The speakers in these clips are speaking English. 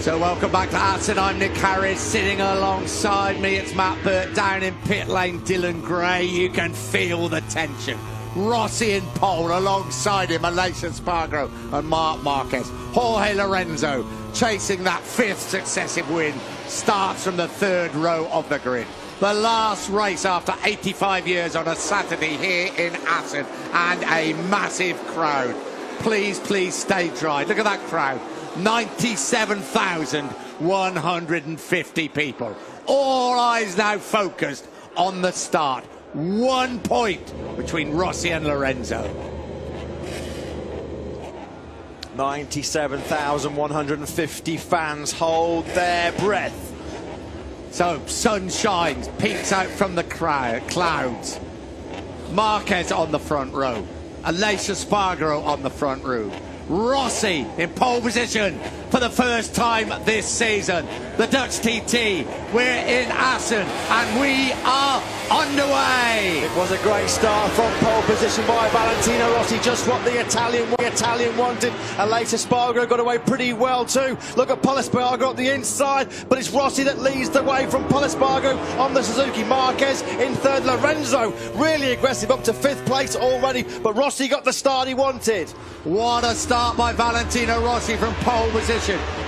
So welcome back to Assen. I'm Nick Harris. Sitting alongside me, it's Matt Burt. Down in pit lane, Dylan Gray. You can feel the tension. Rossi in pole, alongside him, Aleix Espargaro and Marc Marquez. Jorge Lorenzo chasing that fifth successive win. Starts from the third row of the grid. The last race after 85 years on a Saturday here in Assen, and a massive crowd. Please, please stay dry. Look at that crowd. 97,150 people. All eyes now focused on the start. 1 point between Rossi and Lorenzo. 97,150 fans hold their breath. So sun shines, peeks out from the clouds. Marquez on the front row. Aleix Espargaro on the front row. Rossi in pole position for the first time this season. The Dutch TT, we're in Assen and we are underway. It was a great start from pole position by Valentino Rossi, just what the Italian wanted. Aleix Espargaro got away pretty well too. Look at Pol Espargaro at the inside, but it's Rossi that leads the way from Pol Espargaro on the Suzuki. Marquez in third. Lorenzo really aggressive up to fifth place already, but Rossi got the start he wanted. What a start by Valentino Rossi from pole position.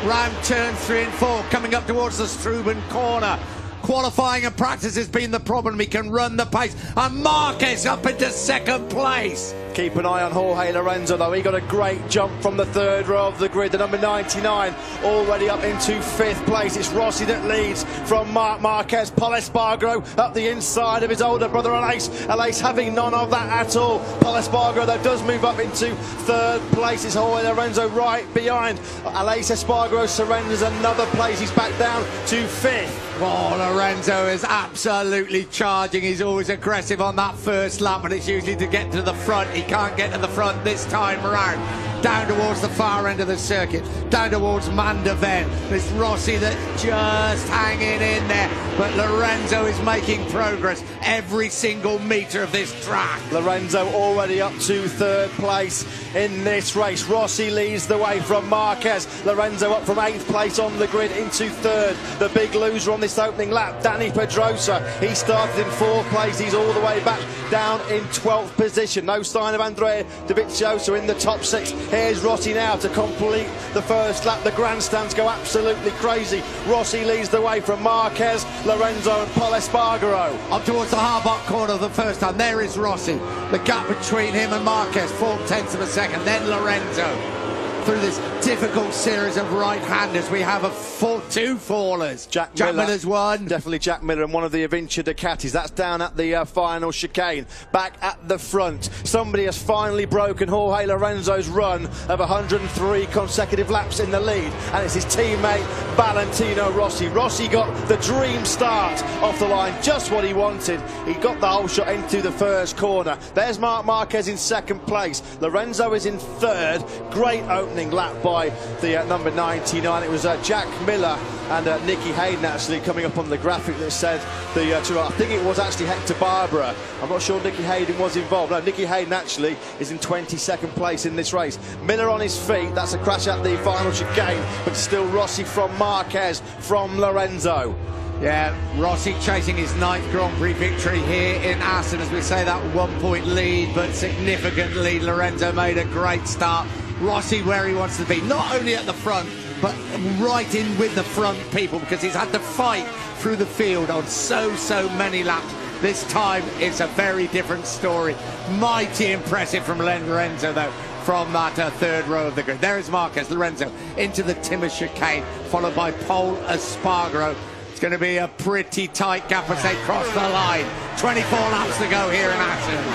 Round turn 3 and 4, coming up towards the Struben corner. Qualifying and practice has been the problem. He can run the pace. And Marquez up into second place. Keep an eye on Jorge Lorenzo though. He got a great jump from the third row of the grid. The number 99 already up into fifth place. It's Rossi that leads from Marc Marquez. Pol Espargaro up the inside of his older brother Aleix. Aleix having none of that at all. Pol Espargaro though does move up into third place. It's Jorge Lorenzo right behind. Aleix Espargaro surrenders another place. He's back down to fifth. Oh, Lorenzo is absolutely charging. He's always aggressive on that first lap, but it's usually to get to the front. He can't get to the front this time around. Down towards the far end of the circuit, down towards Manderven. It's Rossi that's just hanging in there, but Lorenzo is making progress every single metre of this track. Lorenzo already up to third place in this race. Rossi leads the way from Marquez. Lorenzo up from 8th place on the grid into third. The big loser on this opening lap, Dani Pedrosa. He started in 4th place. He's all the way back down in 12th position. No sign of Andrea Dovizioso in the top 6. Here's Rossi now to complete the first lap. The grandstands go absolutely crazy. Rossi leads the way from Marquez, Lorenzo and Pol Espargaro. Up towards the Harbach corner of the first time. There is Rossi. The gap between him and Marquez, 4/10 of a second. Then Lorenzo. Through this difficult series of right-handers, we have two fallers. Jack Miller's one. Definitely Jack Miller and one of the Avintia Ducatis. That's down at the final chicane. Back at the front, somebody has finally broken Jorge Lorenzo's run of 103 consecutive laps in the lead, and it's his teammate Valentino Rossi. Rossi got the dream start off the line, just what he wanted. He got the whole shot into the first corner. There's Marc Marquez in second place. Lorenzo is in third. Great opening lap by the number 99. It was Jack Miller and Nicky Hayden actually coming up on the graphic that said I think it was actually Hector Barbara. I'm not sure Nicky Hayden was involved. No, Nicky Hayden actually is in 22nd place in this race. Miller on his feet. That's a crash at the final chicane, but still Rossi from Marquez from Lorenzo. Yeah, Rossi chasing his 9th Grand Prix victory here in Assen. As we say, that 1 point lead, but significant lead. Lorenzo made a great start. Rossi where he wants to be, not only at the front, but right in with the front people, because he's had to fight through the field on so many laps. This time it's a very different story. Mighty impressive from Lorenzo though, from that third row of the grid. There is Marquez. Lorenzo into the Timmer chicane, followed by Pol Espargaro. It's going to be a pretty tight gap as they cross the line. 24 laps to go here in Assen.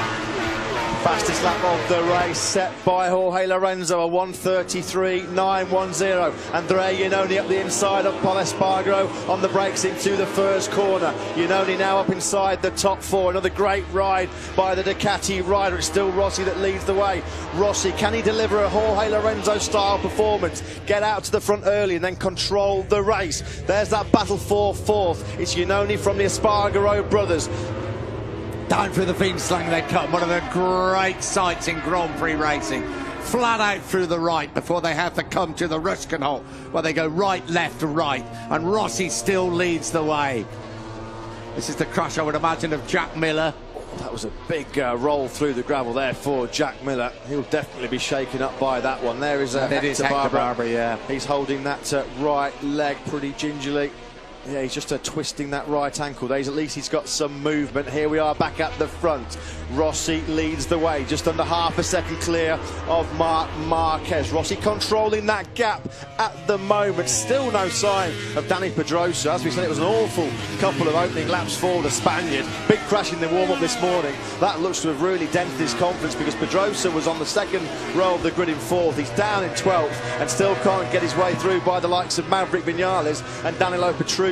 Fastest lap of the race set by Jorge Lorenzo, a 1:33.910. Andrea Iannone up the inside of Pol Espargaro on the brakes into the first corner. Iannone now up inside the top 4. Another great ride by the Ducati rider. It's still Rossi that leads the way. Rossi, can he deliver a Jorge Lorenzo style performance? Get out to the front early and then control the race. There's that battle for 4th. It's Iannone from the Espargaro brothers. Down through the Fienslang they come. One of the great sights in Grand Prix racing. flat out through the right before they have to come to the Ruskin hole, where they go right, left, right, and Rossi still leads the way. This is the crush, I would imagine, of Jack Miller. That was a big roll through the gravel there for Jack Miller. He'll definitely be shaken up by that one. There is Hector Barbara. Yeah. He's holding that right leg pretty gingerly. Yeah, he's just twisting that right ankle. At least he's got some movement. Here we are back at the front. Rossi leads the way, just under half a second clear of Marquez. Rossi controlling that gap at the moment. Still no sign of Dani Pedrosa. As we said, it was an awful couple of opening laps for the Spaniard. Big crash in the warm-up this morning. That looks to have really dented his confidence, because Pedrosa was on the second row of the grid in 4th. He's down in 12th and still can't get his way through by the likes of Maverick Vinales and Danilo Petrucci.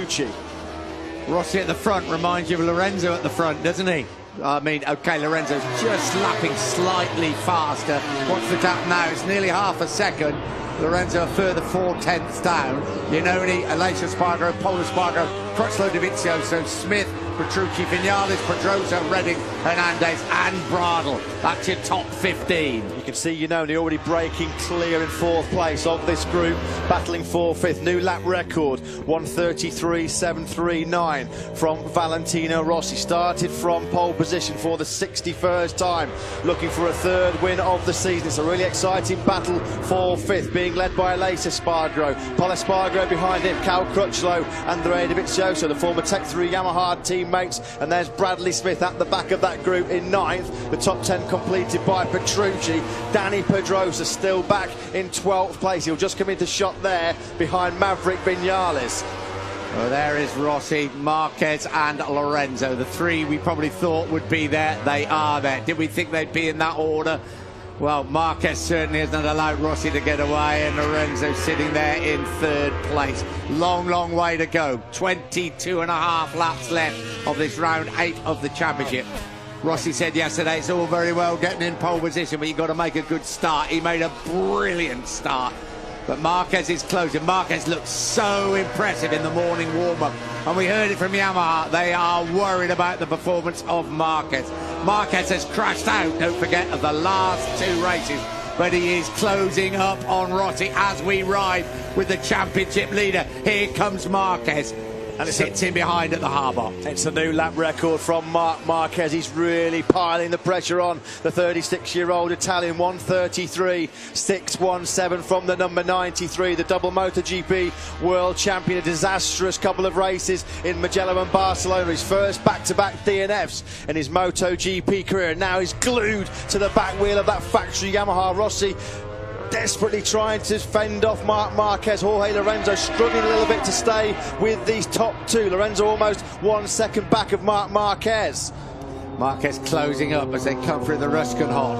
Rossi at the front reminds you of Lorenzo at the front, doesn't he? I mean, OK, Lorenzo's just lapping slightly faster. Watch the gap now, it's nearly half a second. Lorenzo a further 4/10 down. Iannone, Aleix Espargaro, Pol Espargaro, Crutchlow, Dovizioso, Smith, Petrucci, Vinales, Pedrosa, Redding, Hernandez and Bradl. That's your top 15. You can see Iannone already breaking clear in 4th place of this group, battling for 5th. New lap record, 1:33.739 from Valentino Rossi. Started from pole position for the 61st time, looking for a 3rd win of the season. It's a really exciting battle for 5th, being led by Aleix Espargaro. Pol Espargaro behind him, Cal Crutchlow, Andrea Dovizioso, the former Tech 3 Yamaha teammates, and there's Bradley Smith at the back of that group in 9th. The top 10 completed by Petrucci. Dani Pedrosa still back in 12th place. He'll just come into shot there behind Maverick Vinales. Well, there is Rossi, Marquez and Lorenzo. The 3 we probably thought would be there, they are there. Did we think they'd be in that order? Well, Marquez certainly hasn't allowed Rossi to get away, and Lorenzo sitting there in 3rd place. Long, long way to go. 22.5 laps left of this round 8 of the championship. Rossi said yesterday, it's all very well getting in pole position, but you've got to make a good start. He made a brilliant start. But Marquez is closing. Marquez looks so impressive in the morning warm-up. And we heard it from Yamaha. They are worried about the performance of Marquez. Marquez has crashed out, don't forget, of the last 2 races. But he is closing up on Rossi as we ride with the championship leader. Here comes Marquez. And it sits in behind at the harbour. It's a new lap record from Marquez. He's really piling the pressure on the 36-year-old Italian. 1:33.617 from the number 93, the double MotoGP world champion. A disastrous couple of races in Mugello and Barcelona. His first back-to-back DNFs in his MotoGP career. Now he's glued to the back wheel of that factory Yamaha. Rossi desperately trying to fend off Marquez. Jorge Lorenzo struggling a little bit to stay with these top 2. Lorenzo almost 1 second back of Marquez. Marquez closing up as they come through the Ruskin hole.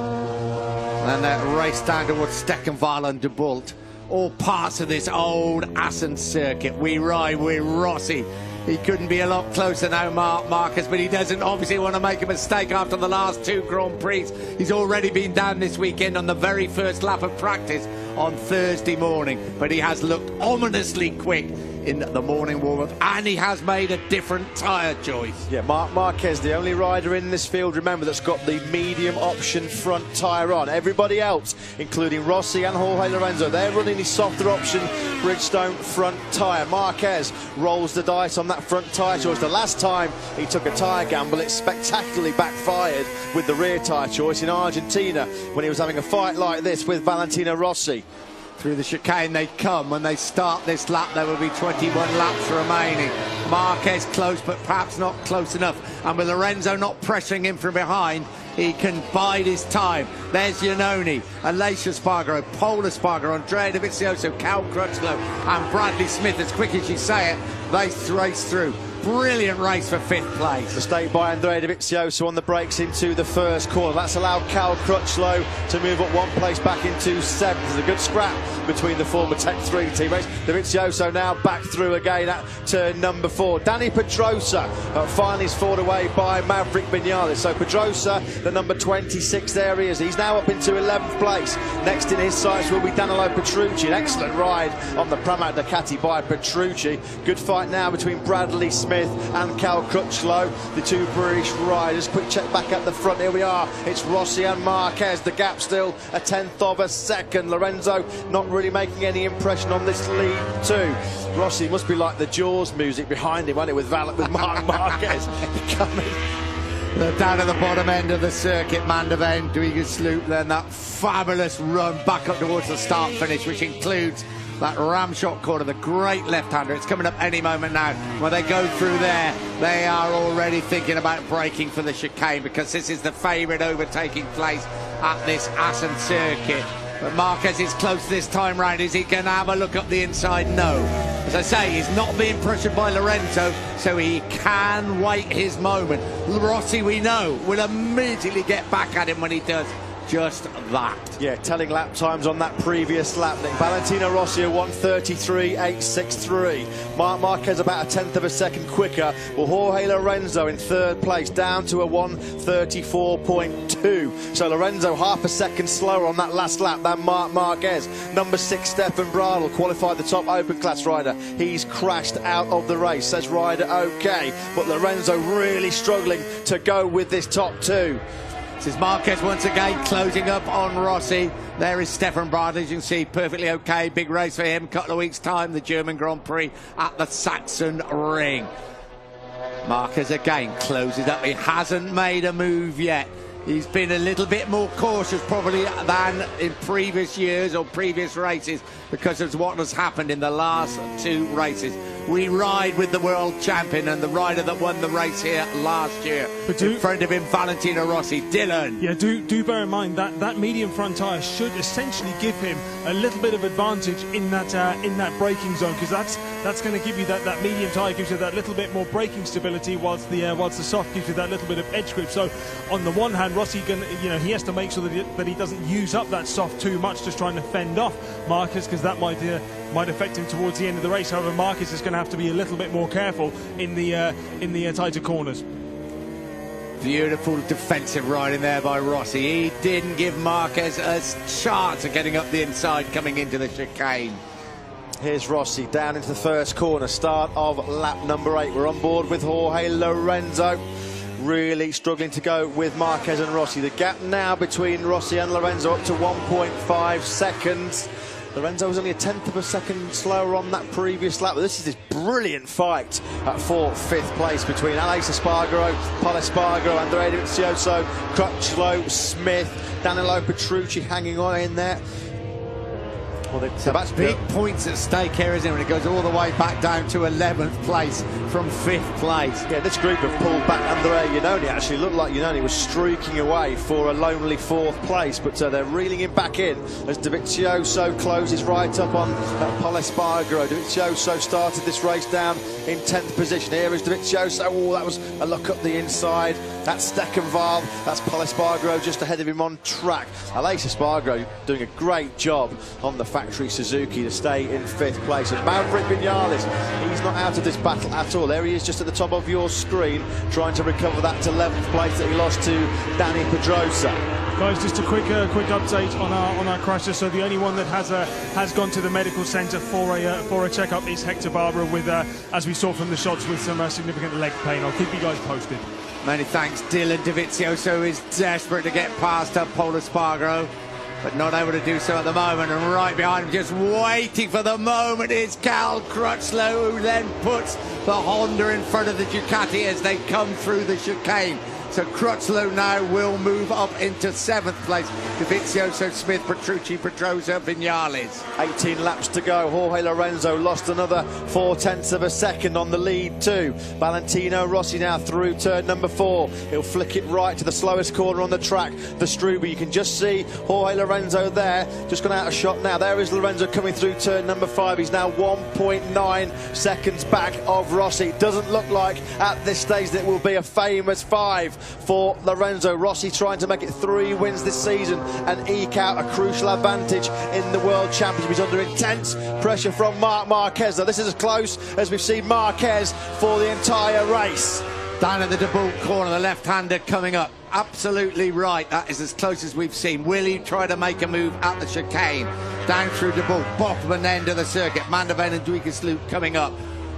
And that race down towards Steckenwald and De Bolt. All parts of this old Assen circuit. We ride with Rossi. He couldn't be a lot closer now, Marquez, but he doesn't obviously want to make a mistake after the last 2 Grand Prix. He's already been down this weekend on the very first lap of practice on Thursday morning, but he has looked ominously quick in the morning warm-up, and he has made a different tyre choice. Yeah, Marquez, the only rider in this field, remember, that's got the medium option front tyre on. Everybody else, including Rossi and Jorge Lorenzo, they're running the softer option Bridgestone front tyre. Marquez rolls the dice on that front tyre choice. The last time he took a tyre gamble, it spectacularly backfired with the rear tyre choice in Argentina when he was having a fight like this with Valentino Rossi. Through the chicane they come. When they start this lap, there will be 21 laps remaining. Marquez close, but perhaps not close enough. And with Lorenzo not pressuring him from behind, he can bide his time. There's Iannone, Aleix Espargaro, Pol Espargaro, Andrea Dovizioso, Cal Crutchlow and Bradley Smith. As quick as you say it, they race through. Brilliant race for 5th place. Mistake by Andrea Dovizioso on the brakes into the first corner. That's allowed Cal Crutchlow to move up 1 place back into 7th. There's a good scrap between the former Tech 3 teammates. Dovizioso now back through again at turn number 4. Dani Pedrosa finally is fought away by Maverick Vinales. So Pedrosa, the number 26 there he is. He's now up into 11th place. Next in his sights will be Danilo Petrucci. An excellent ride on the Pramac Ducati by Petrucci. Good fight now between Bradley Smith Smith and Cal Crutchlow, the two British riders. Quick check back at the front. Here we are. It's Rossi and Marquez. The gap still a tenth of a second. Lorenzo not really making any impression on this lead too. Rossi must be like the Jaws music behind him, wasn't it, with Marc Marquez coming. Down at the bottom end of the circuit, Mandeveen, Duigersloop, then that fabulous run back up towards the start finish, which includes that ramshot corner, the great left-hander. It's coming up any moment now. When they go through there, they are already thinking about braking for the chicane, because this is the favourite overtaking place at this Assen circuit. But Marquez is close this time round. Is he going to have a look up the inside? No. As I say, he's not being pressured by Lorenzo, so he can wait his moment. Rossi, we know, will immediately get back at him when he does just that. Yeah, telling lap times on that previous lap. Valentino Rossi a 1:33.863. Marc Marquez about a tenth of a second quicker. Well, Jorge Lorenzo in third place, down to a 1:34.2. So Lorenzo half a second slower on that last lap than Marc Marquez. Number 6, Stefan Bradl, qualified the top open class rider. He's crashed out of the race. Says rider okay, but Lorenzo really struggling to go with this top two. This is Marquez once again closing up on Rossi. There is Stefan Bradl, as you can see, perfectly okay. Big race for him, couple of weeks' time, the German Grand Prix at the Saxon Ring. Marquez again closes up. He hasn't made a move yet. He's been a little bit more cautious probably than in previous years or previous races, because of what has happened in the last two races. We ride with the world champion and the rider that won the race here last year. But in front of him, Valentino Rossi. Dylan. Yeah, do bear in mind that medium front tyre should essentially give him a little bit of advantage in that braking zone, because that's going to give you that medium tyre gives you that little bit more braking stability, whilst the soft gives you that little bit of edge grip. So on the one hand, Rossi he has to make sure that he doesn't use up that soft too much, just trying to fend off Marquez, because that might affect him towards the end of the race. However, Marquez is going to have to be a little bit more careful in the tighter corners. Beautiful defensive riding there by Rossi. He didn't give Marquez a chance of getting up the inside coming into the chicane. Here's Rossi down into the first corner, start of lap number 8. We're on board with Jorge Lorenzo. Really struggling to go with Marquez and Rossi. The gap now between Rossi and Lorenzo up to 1.5 seconds. Lorenzo was only a tenth of a second slower on that previous lap. But this is this brilliant fight at 4th, 5th place between Alex Espargaro, Paul Espargaro, Andrea Dovizioso, Crutchlow, Smith, Danilo Petrucci hanging on in there. Well, so that's big points at stake here, isn't it, when it goes all the way back down to 11th place from 5th place. Yeah, this group have pulled back. Andrea Iannone actually looked like Iannone was streaking away for a lonely 4th place, but they're reeling him back in as Dovizioso closes right up on Paul Espargaro. Dovizioso started this race down in 10th position. Here is Dovizioso. Oh, that was a look up the inside. That's Steckenval. That's Paul Espargaro just ahead of him on track. Alex Espargaro doing a great job on the factory Suzuki to stay in 5th place. And Maverick Vinales, he's not out of this battle at all. There he is just at the top of your screen, trying to recover that 11th place that he lost to Danny Pedrosa. Guys, just a quick update on our crasher. So the only one that has gone to the medical centre for a checkup is Hector Barbara, with as we saw from the shots, with some significant leg pain. I'll keep you guys posted. Many thanks, Dylan. Dovizioso is desperate to get past Paul Espargaro, but not able to do so at the moment. And right behind him, just waiting for the moment, is Cal Crutchlow, who then puts the Honda in front of the Ducati as they come through the chicane. So Crutchlow now will move up into 7th place. Dovizioso, Smith, Petrucci, Pedrosa, Vinales. 18 laps to go. Jorge Lorenzo lost another 4/10 of a second on the lead too. Valentino Rossi now through turn number 4. He'll flick it right to the slowest corner on the track, the Struber. You can just see Jorge Lorenzo there, just gone out of shot now. There is Lorenzo coming through turn number 5. He's now 1.9 seconds back of Rossi. It doesn't look like at this stage that it will be a famous 5 for Lorenzo. Rossi trying to make it 3 wins this season and eke out a crucial advantage in the World Championship. He's under intense pressure from Marc Marquez. Now, this is as close as we've seen Marquez for the entire race. Down at the Debout corner, the left-hander coming up. Absolutely right. That is as close as we've seen. Will he try to make a move at the chicane? Down through Debout, bottom end of the circuit. Mandeveen and Duigersloop coming up.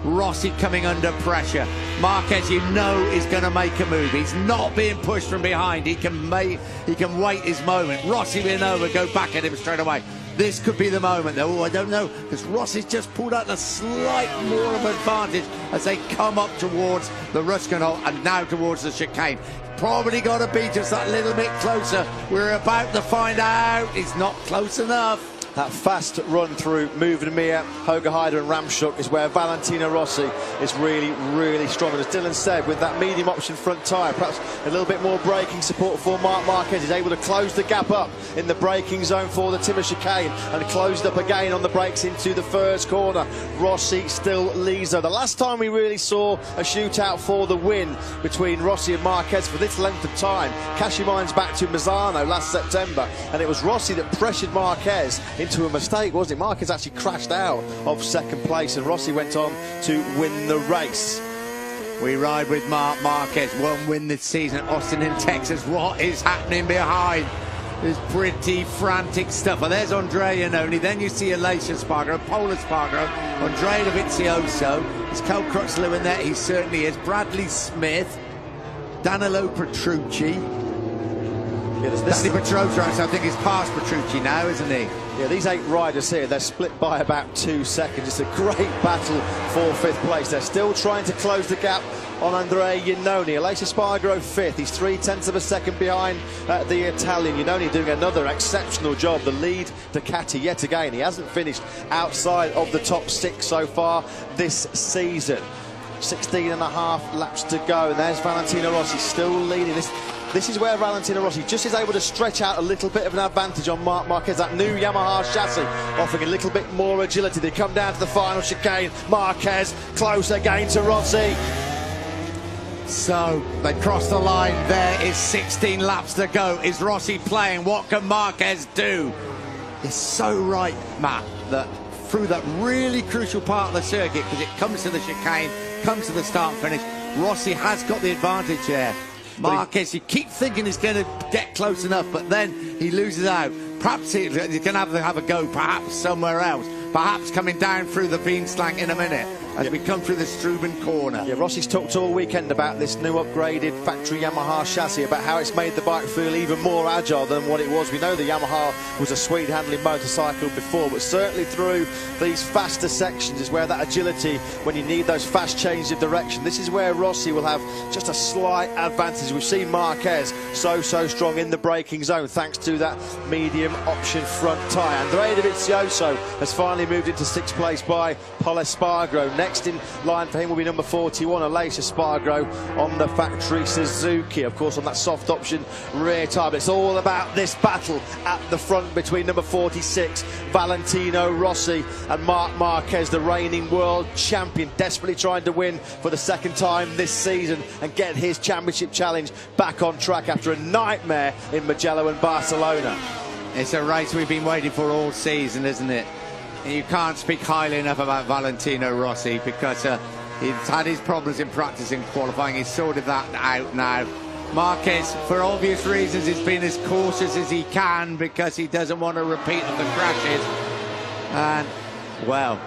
Rossi coming under pressure. Marquez, you know, is going to make a move. He's not being pushed from behind. He can wait his moment. Rossi being over, go back at him straight away. This could be the moment, though. Oh, I don't know, because Rossi's just pulled out a slight more of advantage as they come up towards the Ruskenhol and now towards the chicane. Probably got to be just that little bit closer. We're about to find out. He's not close enough. That fast run through Movemir, Hogerheide and Ramschuk is where Valentino Rossi is really, really strong. And as Dylan said, with that medium option front tyre, perhaps a little bit more braking support for Marc Marquez. He's able to close the gap up in the braking zone for the Timor chicane and close it up again on the brakes into the first corner. Rossi still leads though. The last time we really saw a shootout for the win between Rossi and Marquez for this length of time, cash your minds back to Misano last September, and it was Rossi that pressured Marquez into a mistake, wasn't it? Marquez actually crashed out of second place and Rossi went on to win the race. We ride with Marc Marquez, one win this season at Austin in Texas. What is happening behind? There's pretty frantic stuff. Well, there's Andrea Iannone, then you see Aleix Espargaro, Pol Espargaro, Andrea Dovizioso. Is Cal Crutchlow in there? He certainly is. Bradley Smith, Danilo Petrucci. Yeah, Danny Petrucci, I think he's past Petrucci now, isn't he? Yeah, these 8 riders here, they're split by about 2 seconds. It's a great battle for 5th place. They're still trying to close the gap on Andrea Iannone. Aleix Espargaro 5th. He's 0.3 of a second behind the Italian. Iannone doing another exceptional job. The lead Ducati yet again. He hasn't finished outside of the top 6 so far this season. 16.5 laps to go, and there's Valentino Rossi still leading. This is where Valentino Rossi just is able to stretch out a little bit of an advantage on Marc Marquez. That new Yamaha chassis offering a little bit more agility. They come down to the final chicane. Marquez close again to Rossi. So they cross the line. There is 16 laps to go. Is Rossi playing? What can Marquez do? It's so right, Matt, that through that really crucial part of the circuit, because it comes to the chicane, comes to the start and finish, Rossi has got the advantage there. Marquez, you keep thinking he's going to get close enough, but then he loses out. Perhaps he's going to have a go, perhaps somewhere else. Perhaps coming down through the Beanslang in a minute as we come through the Struben corner. Yeah, Rossi's talked all weekend about this new upgraded factory Yamaha chassis, about how it's made the bike feel even more agile than what it was. We know the Yamaha was a sweet handling motorcycle before, but certainly through these faster sections is where that agility, when you need those fast changes of direction, this is where Rossi will have just a slight advantage. We've seen Marquez so strong in the braking zone thanks to that medium option front tyre. Andrea Dovizioso has finally moved into 6th place by Pol Espargaro. Next in line for him will be number 41, Aleix Espargaro on the factory Suzuki, of course on that soft option rear tyre. But it's all about this battle at the front between number 46, Valentino Rossi, and Marc Marquez, the reigning world champion, desperately trying to win for the 2nd time this season and get his championship challenge back on track after a nightmare in Mugello and Barcelona. It's a race we've been waiting for all season, isn't it? You can't speak highly enough about Valentino Rossi because he's had his problems in practice in qualifying. He's sorted that out now. Marquez, for obvious reasons, has been as cautious as he can because he doesn't want a repeat of the crashes. And, well,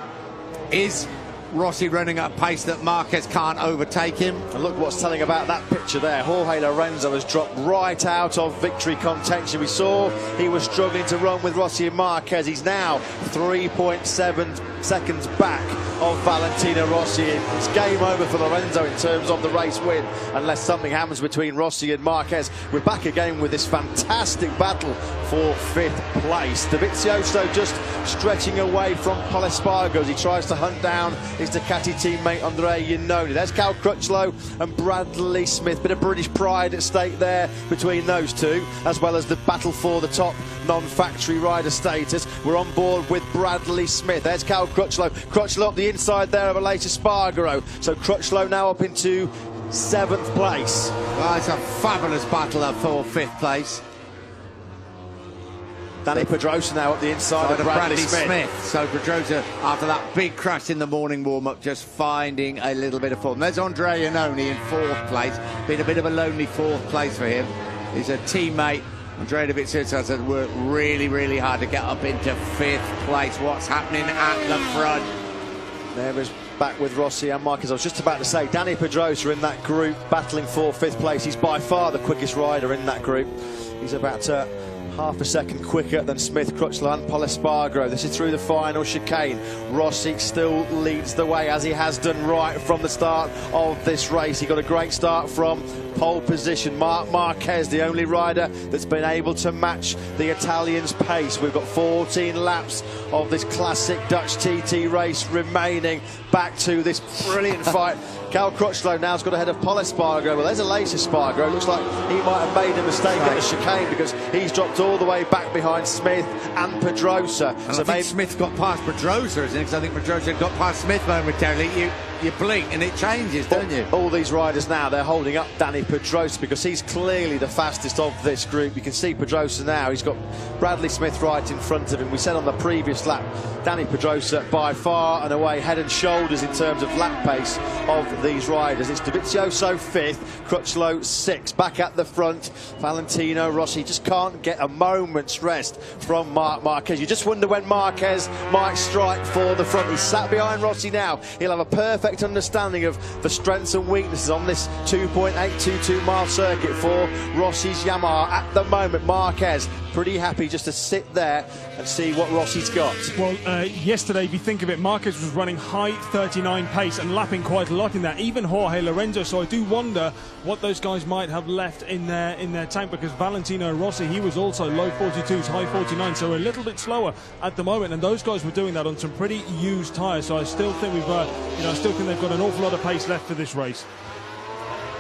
is Rossi running at a pace that Marquez can't overtake him? And look what's telling about that picture there. Jorge Lorenzo has dropped right out of victory contention. We saw he was struggling to run with Rossi and Marquez. He's now 3.7 seconds back of Valentino Rossi. It's game over for Lorenzo in terms of the race win, unless something happens between Rossi and Marquez. We're back again with this fantastic battle for 5th place. Dovizioso just stretching away from Pol Espargaro as he tries to hunt down his Ducati teammate Andrea Iannone. There's Cal Crutchlow and Bradley Smith. Bit of British pride at stake there between those two, as well as the battle for the top non-factory rider status. We're on board with Bradley Smith. There's Cal Crutchlow. Crutchlow up the inside there of Aleix Espargaro. So Crutchlow now up into 7th place. Well, it's a fabulous battle for 5th place. Danny Pedrosa now up the inside of Bradley Smith. So Pedrosa, after that big crash in the morning warm-up, just finding a little bit of form. There's Andrea Iannone in 4th place. Been a bit of a lonely 4th place for him. He's a teammate. Andrea Dovizioso has worked really hard to get up into 5th place. What's happening at the front? There is back with Rossi and Marquez. I was just about to say, Dani Pedrosa in that group battling for 5th place. He's by far the quickest rider in that group. He's about half a second quicker than Smith, Crutchlow and Pol Espargaro. This is through the final chicane. Rossi still leads the way, as he has done right from the start of this race. He got a great start from pole position. Marquez, the only rider that's been able to match the Italians' pace. We've got 14 laps of this classic Dutch TT race remaining. Back to this brilliant fight. Cal Crutchlow now's got ahead of Pol Espargaro. Well, there's a lace Espargaro. Looks like he might have made a mistake at the chicane, because he's dropped all the way back behind Smith and Pedrosa. And so I think Smith got past Pedrosa, isn't it? Because I think Pedrosa got past Smith momentarily. You blink and it changes, don't you? All these riders now, they're holding up Dani Pedrosa, because he's clearly the fastest of this group. You can see Pedrosa now. He's got Bradley Smith right in front of him. We said on the previous lap, Dani Pedrosa by far and away head and shoulders in terms of lap pace of these riders. It's Dovizioso 5th, Crutchlow 6th. Back at the front, Valentino Rossi just can't get a moment's rest from Marquez. You just wonder when Marquez might strike for the front. He's sat behind Rossi now. He'll have a perfect understanding of the strengths and weaknesses on this 2.822 mile circuit for Rossi's Yamaha. At the moment, Marquez pretty happy just to sit there and see what Rossi's got. Well, yesterday, if you think of it, Marquez was running high 39 pace and lapping quite a lot in that, even Jorge Lorenzo. So I do wonder what those guys might have left in their tank, because Valentino Rossi, he was also low 42s, high 49, so a little bit slower at the moment, and those guys were doing that on some pretty used tyres. So I still think I still think they've got an awful lot of pace left for this race.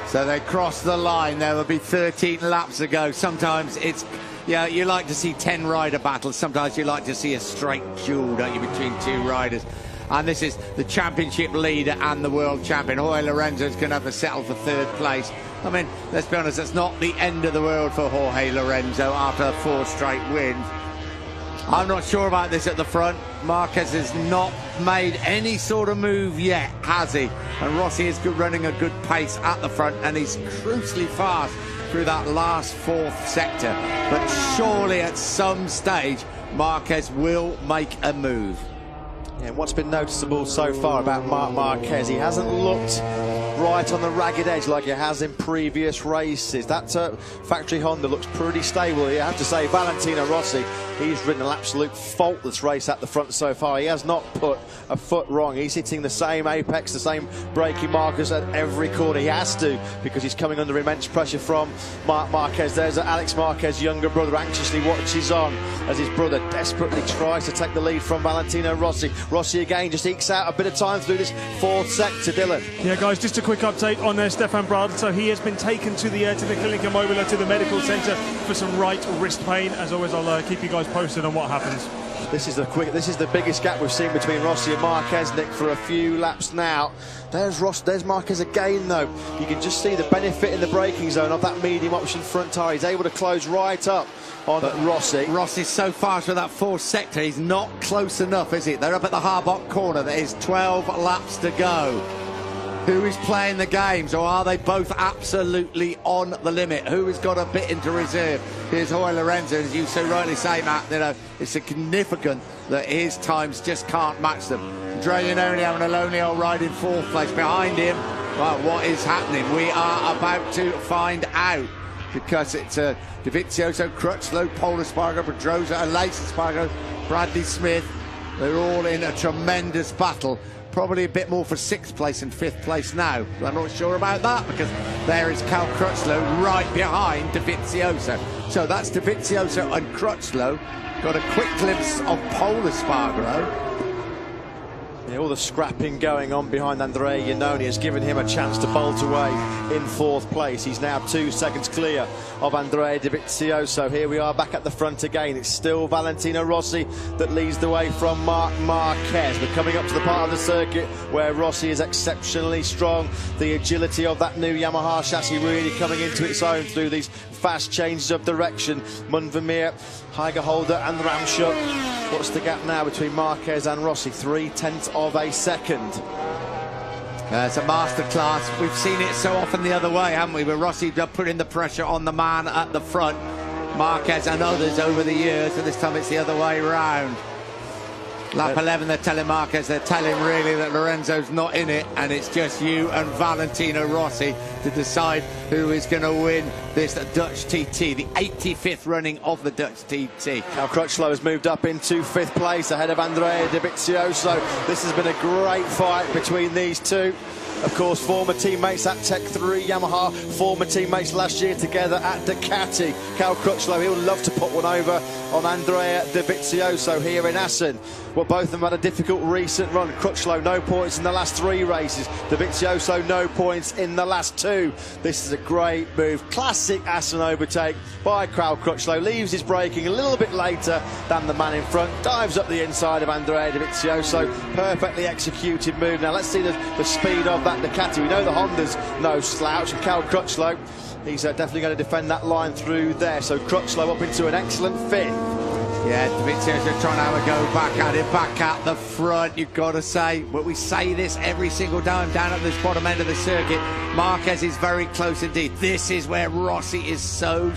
So they cross the line. There will be 13 laps to go. Sometimes it's, yeah, you like to see 10 rider battles. Sometimes you like to see a straight duel, don't you, between two riders. And this is the championship leader and the world champion. Jorge Lorenzo is going to have to settle for 3rd place. I mean, let's be honest, it's not the end of the world for Jorge Lorenzo after 4 straight wins. I'm not sure about this at the front. Marquez has not made any sort of move yet, has he? And Rossi is running a good pace at the front, and he's crucially fast through that last 4th sector. But surely at some stage, Marquez will make a move. Yeah, what's been noticeable so far about Marquez, he hasn't looked right on the ragged edge like he has in previous races. That factory Honda looks pretty stable. You have to say, Valentino Rossi, he's ridden an absolute faultless race at the front so far. He has not put a foot wrong. He's hitting the same apex, the same braking markers at every corner. He has to, because he's coming under immense pressure from Marquez. There's Alex Marquez's younger brother, anxiously watches on as his brother desperately tries to take the lead from Valentino Rossi. Rossi again just ekes out a bit of time through this 4th sector, Dylan. Yeah, guys, just a quick update on Stefan Bradl. So he has been taken to the Clinica Mobile, to the medical centre for some right wrist pain. As always, I'll keep you guys posted on what happens. This is the biggest gap we've seen between Rossi and Marquez, Nick, for a few laps now. There's Marquez again, though. You can just see the benefit in the braking zone of that medium option front tyre. He's able to close right up on Rossi. Rossi's so fast with that 4th sector, he's not close enough, is it? They're up at the Harbach corner. There is 12 laps to go. Who is playing the games, or are they both absolutely on the limit? Who has got a bit into reserve? Here's Jorge Lorenzo, as you so rightly say, Matt. You know, it's significant that his times just can't match them. Andrea having a lonely old ride in 4th place. Behind him, well, what is happening? We are about to find out, because it's Dovizioso, Crutchlow, Pol Espargaro, Pedrosa, Alace Espargaro, Bradley Smith. They're all in a tremendous battle. Probably a bit more for 6th place and 5th place now. I'm not sure about that, because there is Cal Crutchlow right behind Dovizioso. So that's Dovizioso and Crutchlow. Got a quick glimpse of Pol Espargaro. Yeah, all the scrapping going on behind Andrea Iannone has given him a chance to bolt away in 4th place. He's now 2 seconds clear of Andrea Dovizioso. Here we are back at the front again. It's still Valentino Rossi that leads the way from Marquez. We're coming up to the part of the circuit where Rossi is exceptionally strong. The agility of that new Yamaha chassis really coming into its own through these fast changes of direction. Munvermeer, Heigerholder and Ramshook. What's the gap now between Marquez and Rossi? 0.3 of a second. It's a masterclass. We've seen it so often the other way, haven't we? Where Rossi putting the pressure on the man at the front. Marquez and others over the years, and this time it's the other way round. Lap 11, they're telling Marquez, they're telling really that Lorenzo's not in it, and it's just you and Valentino Rossi to decide who is going to win this Dutch TT, the 85th running of the Dutch TT. Cal Crutchlow has moved up into 5th place ahead of Andrea Dovizioso. This has been a great fight between these two. Of course, former teammates at Tech 3 Yamaha, former teammates last year together at Ducati. Cal Crutchlow, he'll love to put one over on Andrea Dovizioso here in Assen. Well, both of them had a difficult recent run. Crutchlow, no points in the last 3 races. Dovizioso, no points in the last 2. This is a great move. Classic Assen overtake by Cal Crutchlow. Leaves his braking a little bit later than the man in front. Dives up the inside of Andrea Dovizioso. Perfectly executed move. Now, let's see the speed of that Ducati. We know the Honda's no slouch, and Cal Crutchlow, he's definitely going to defend that line through there. So Crutchlow up into an excellent 5th. Yeah, Dovizioso trying to have a go back at it, back at the front. You've got to say, but we say this every single time down at this bottom end of the circuit. Marquez is very close indeed. This is where Rossi is so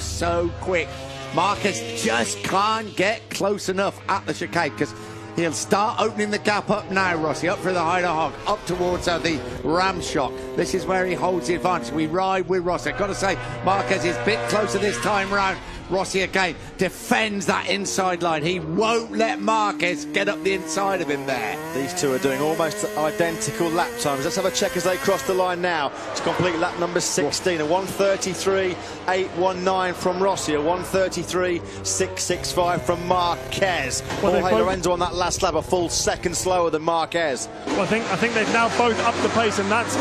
quick. Marquez just can't get close enough at the chicane, because he'll start opening the gap up now, Rossi, up through the Hyder Hog, up towards the ram shock. This is where he holds the advantage. We ride with Rossi. I've got to say, Marquez is a bit closer this time round. Rossi again defends that inside line. He won't let Marquez get up the inside of him there. These two are doing almost identical lap times. Let's have a check as they cross the line now. It's complete lap number 16, a 1:33.819 from Rossi, a 1:33.665 from Marquez. Well, Jorge Lorenzo on that last lap, a full second slower than Marquez. Well, I think they've now both upped the pace, and that's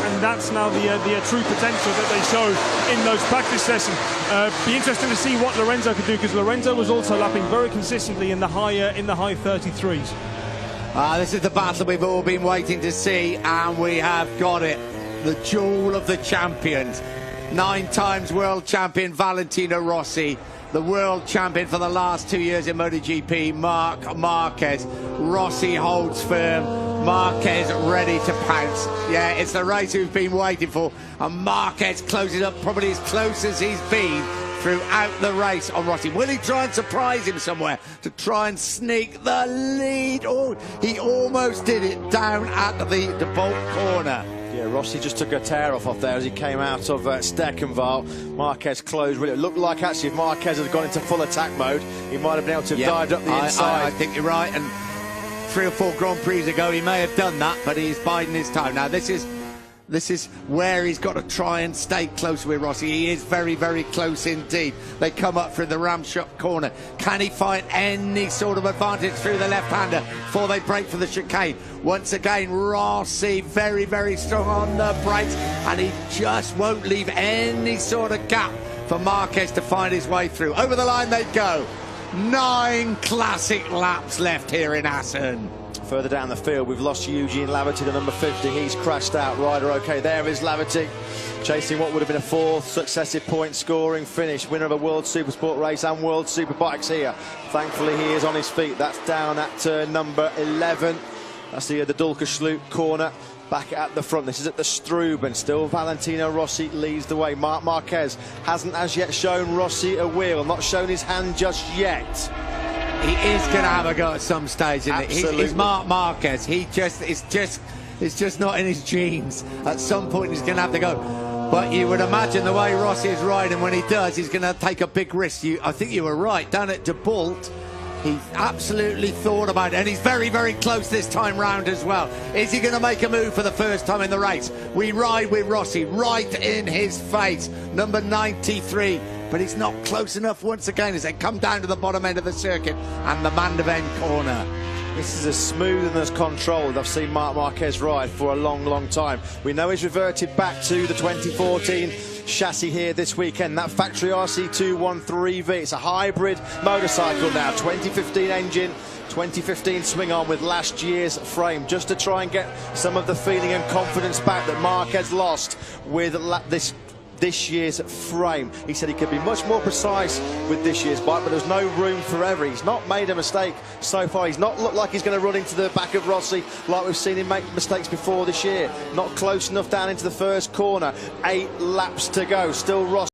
now the true potential that they showed in those practice sessions. Be interesting to see what Lorenzo could do, because Lorenzo was also lapping very consistently in the high 33s. This is the battle we've all been waiting to see, and we have got it. The duel of the champions. 9 times world champion Valentino Rossi, the world champion for the last 2 years in MotoGP, Marc Marquez. Rossi holds firm. Marquez ready to pounce. Yeah, it's the race we've been waiting for, and Marquez closes up probably as close as he's been throughout the race on Rossi. Will he try and surprise him somewhere to try and sneak the lead? Oh, he almost did it down at the bolt corner. Yeah, Rossi just took a tear off there as he came out of Steckenval. Marquez closed really. It looked like actually if Marquez had gone into full attack mode, he might have been able to have dived up the inside. I think you're right, and 3 or 4 Grand Prix ago he may have done that, but he's biding his time. Now this is where he's got to try and stay close with Rossi. He is very close indeed. They come up through the ram shot corner. Can he find any sort of advantage through the left-hander before they break for the chicane? Once again, Rossi very strong on the brakes, and he just won't leave any sort of gap for Marquez to find his way through. Over the line they go. 9 classic laps left here in Assen. Further down the field, we've lost Eugene Laverty, the number 50. He's crashed out. Rider okay. There is Laverty, chasing what would have been a 4th successive point scoring finish. Winner of a World Supersport race and World Superbikes here. Thankfully, he is on his feet. That's down at turn number 11. That's the Dulkersloot corner. Back at the front, this is at the Struben. Still Valentino Rossi leads the way. Marc Marquez hasn't as yet shown Rossi a wheel, not shown his hand just yet. He is going to have a go at some stage, isn't it? He's Marc Marquez. It's just not in his genes. At some point, he's going to have to go. But you would imagine the way Rossi is riding, when he does, he's going to take a big risk. I think you were right. Down at De Bolt, he absolutely thought about it, and he's very close this time round as well. Is he going to make a move for the first time in the race? We ride with Rossi right in his face, number 93. But he's not close enough once again as they come down to the bottom end of the circuit and the Mandevend corner. This is as smooth and as controlled I've seen Marc Marquez ride for a long time. We know he's reverted back to the 2014 chassis here this weekend, that factory RC213V. It's a hybrid motorcycle now, 2015 engine, 2015 swing arm with last year's frame, just to try and get some of the feeling and confidence back that Marquez lost with this year's frame. He said he could be much more precise with this year's bike, but there's no room for error. He's not made a mistake so far. He's not looked like he's going to run into the back of Rossi like we've seen him make mistakes before this year. Not close enough down into the first corner. 8 laps to go. Still Rossi